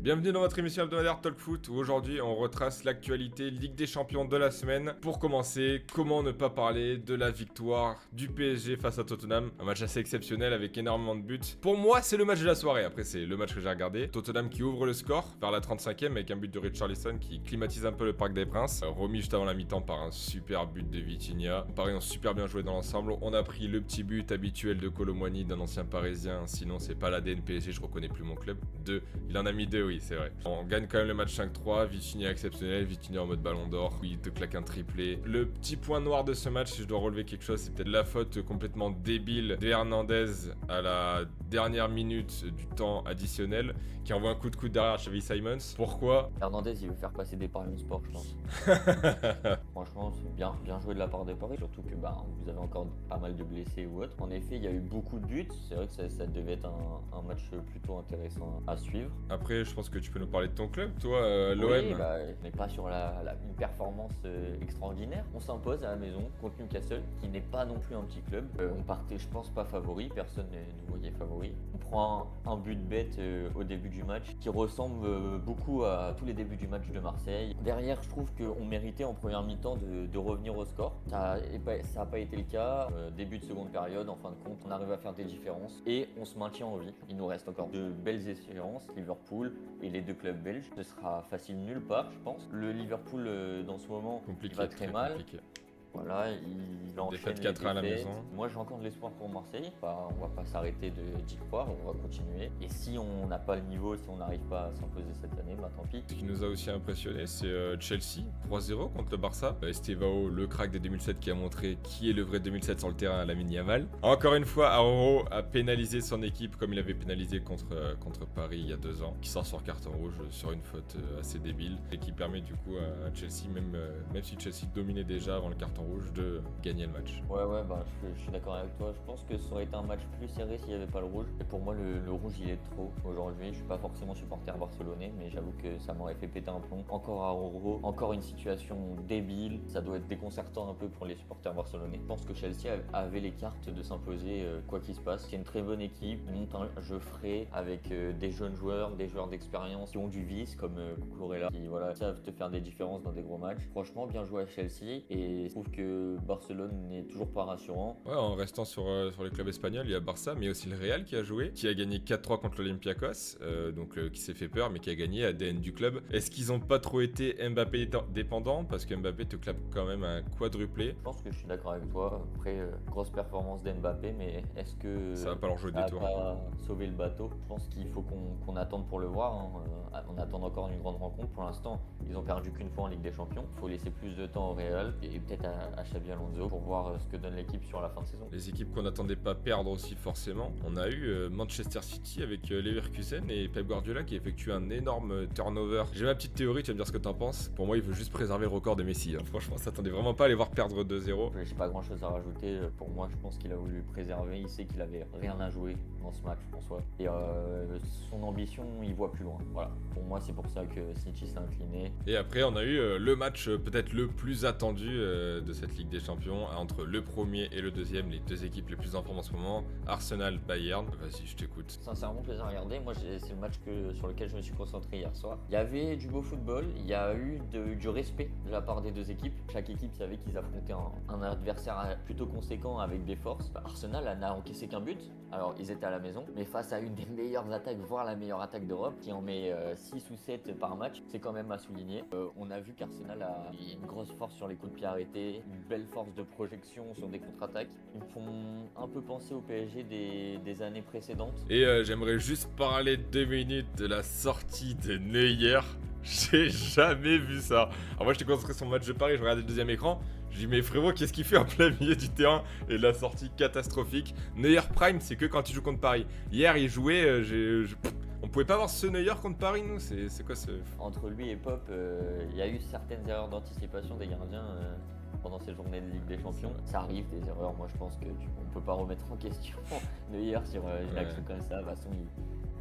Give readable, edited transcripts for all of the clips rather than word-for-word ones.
Bienvenue dans votre émission hebdomadaire Talk Foot où aujourd'hui on retrace l'actualité Ligue des Champions de la semaine. Pour commencer, comment ne pas parler de la victoire du PSG face à Tottenham. Un match assez exceptionnel avec énormément de buts. Pour moi, c'est le match de la soirée. Après, c'est le match que j'ai regardé. Tottenham qui ouvre le score vers la 35e avec un but de Richarlison qui climatise un peu le Parc des Princes. Remis juste avant la mi-temps par un super but de Vitinha. Paris ont super bien joué dans l'ensemble. On a pris le petit but habituel de Kolo Muani, d'un ancien parisien. Sinon, c'est pas l'ADN PSG, je reconnais plus mon club. Il en a mis 2, oui, c'est vrai. On gagne quand même le match 5-3. Vitinha exceptionnel. Vitinha en mode ballon d'or. Il te claque un triplé. Le petit point noir de ce match, si je dois relever quelque chose, c'est peut-être la faute complètement débile de Hernandez à la dernière minute du temps additionnel qui envoie un coup de coude derrière Xavi Simons. Pourquoi? Hernandez, il veut faire passer des paris au sport, je pense. Franchement, c'est bien joué de la part de Paris, surtout que vous avez encore pas mal de blessés ou autres. En effet, il y a eu beaucoup de buts. C'est vrai que ça devait être un match plutôt intéressant à suivre. Après, je pense que tu peux nous parler de ton club, toi, l'OM. Oui, on n'est pas sur une performance extraordinaire. On s'impose à la maison contre Newcastle, qui n'est pas non plus un petit club. On partait, je pense, pas favori. Personne ne nous voyait favori. On prend un but bête au début du match qui ressemble beaucoup à tous les débuts du match de Marseille. Derrière, je trouve qu'on méritait en première mi-temps de revenir au score. Ça n'a pas été le cas. Début de seconde période, en fin de compte, on arrive à faire des différences et on se maintient en vie. Il nous reste encore de belles échéances, Liverpool et les deux clubs belges. Ce sera facile nulle part, je pense. Le Liverpool, dans ce moment, Compliqué, il va très mal. compliqué. Voilà, il enchaîne Défaite les 4 à la défaites. maison. Moi, j'ai encore de l'espoir pour Marseille. On va pas s'arrêter d'y croire, on va continuer. Et si on n'a pas le niveau, si on n'arrive pas à s'imposer cette année, tant pis. Ce qui nous a aussi impressionné, c'est Chelsea, 3-0 contre le Barça. Estevao, le crack de 2007 qui a montré qui est le vrai 2007 sur le terrain, Lamine Yamal. Encore une fois, Aroro a pénalisé son équipe comme il avait pénalisé contre Paris il y a 2 ans, qui sort sur carton rouge sur une faute assez débile et qui permet du coup à Chelsea, même si Chelsea dominait déjà avant le carton rouge, de gagner le match. Ouais, je suis d'accord avec toi. Je pense que ça aurait été un match plus serré s'il n'y avait pas le rouge. Et pour moi, le rouge, il est trop aujourd'hui. Je suis pas forcément supporter barcelonais, mais j'avoue que ça m'aurait fait péter un plomb. Encore à Euro, encore une situation débile. Ça doit être déconcertant un peu pour les supporters barcelonais. Je pense que Chelsea avait les cartes de s'imposer quoi qu'il se passe. C'est une très bonne équipe. Ils montent un jeu frais avec des jeunes joueurs, des joueurs d'expérience qui ont du vice comme Cucurella, qui savent te faire des différences dans des gros matchs. Franchement, bien joué à Chelsea. Et je trouve que Barcelone n'est toujours pas rassurant. Ouais, en restant sur les clubs espagnols, il y a Barça, mais aussi le Real qui a joué, qui a gagné 4-3 contre l'Olympiakos, qui s'est fait peur, mais qui a gagné ADN du club. Est-ce qu'ils ont pas trop été Mbappé dépendants? Parce que Mbappé te clappe quand même un quadruplé. Je pense que je suis d'accord avec toi. Après, grosse performance d'Mbappé, mais est-ce que Ça va pas leur jouer des tours. pas sauver le bateau? Je pense qu'il faut qu'on attende pour le voir. On attend encore une grande rencontre. Pour l'instant, ils ont perdu qu'une fois en Ligue des Champions. Il faut laisser plus de temps au Real et peut-être à Xabi Alonso pour voir ce que donne l'équipe sur la fin de saison. Les équipes qu'on n'attendait pas perdre aussi forcément. On a eu Manchester City avec Leverkusen et Pep Guardiola qui effectue un énorme turnover. J'ai ma petite théorie, tu vas me dire ce que t'en penses. Pour moi, il veut juste préserver le record de Messi. Franchement, ça s'attendait vraiment pas à les voir perdre 2-0. J'ai pas grand chose à rajouter. Pour moi, je pense qu'il a voulu préserver. Il sait qu'il avait rien à jouer dans ce match en soi. Et son ambition, il voit plus loin. Voilà. Pour moi, c'est pour ça que City s'est incliné. Et après, on a eu le match peut-être le plus attendu de cette Ligue des Champions entre le premier et le deuxième, les deux équipes les plus en forme en ce moment, Arsenal-Bayern. Vas-y, je t'écoute. Sincèrement, plaisir à regarder. Moi, c'est le match sur lequel je me suis concentré hier soir. Il y avait du beau football, il y a eu du respect de la part des deux équipes. Chaque équipe savait qu'ils affrontaient un adversaire plutôt conséquent avec des forces. Arsenal n'a encaissé qu'un but. Alors, ils étaient à la maison, mais face à une des meilleures attaques, voire la meilleure attaque d'Europe, qui en met 6 ou 7 par match, c'est quand même à souligner. On a vu qu'Arsenal a une grosse force sur les coups de pied arrêtés, une belle force de projection sur des contre-attaques. Ils me font un peu penser au PSG des années précédentes. Et j'aimerais juste parler 2 minutes de la sortie de Neuer. J'ai jamais vu ça. Alors moi j'étais concentré sur le match de Paris, je regardais le deuxième écran. Je dis mais frérot, qu'est-ce qu'il fait en plein milieu du terrain? Et la sortie catastrophique. Neuer Prime, c'est que quand il joue contre Paris. Hier il jouait, on pouvait pas voir ce Neuer contre Paris, nous? C'est quoi ce... Entre lui et Pop, il y a eu certaines erreurs d'anticipation des gardiens pendant ces journées de Ligue des Champions. Ça arrive, des erreurs. Moi je pense que on peut pas remettre en question Neuer sur une action comme ça. De toute façon,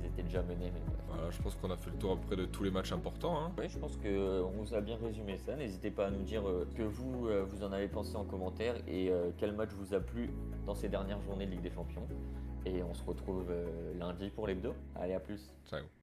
ils étaient déjà menés. Mais bref. Voilà, je pense qu'on a fait le tour après de tous les matchs importants. Hein. Oui, je pense qu'on vous a bien résumé ça. N'hésitez pas à nous dire ce que vous en avez pensé en commentaire et quel match vous a plu dans ces dernières journées de Ligue des Champions. Et on se retrouve lundi pour l'hebdo. Allez, à plus. Ciao.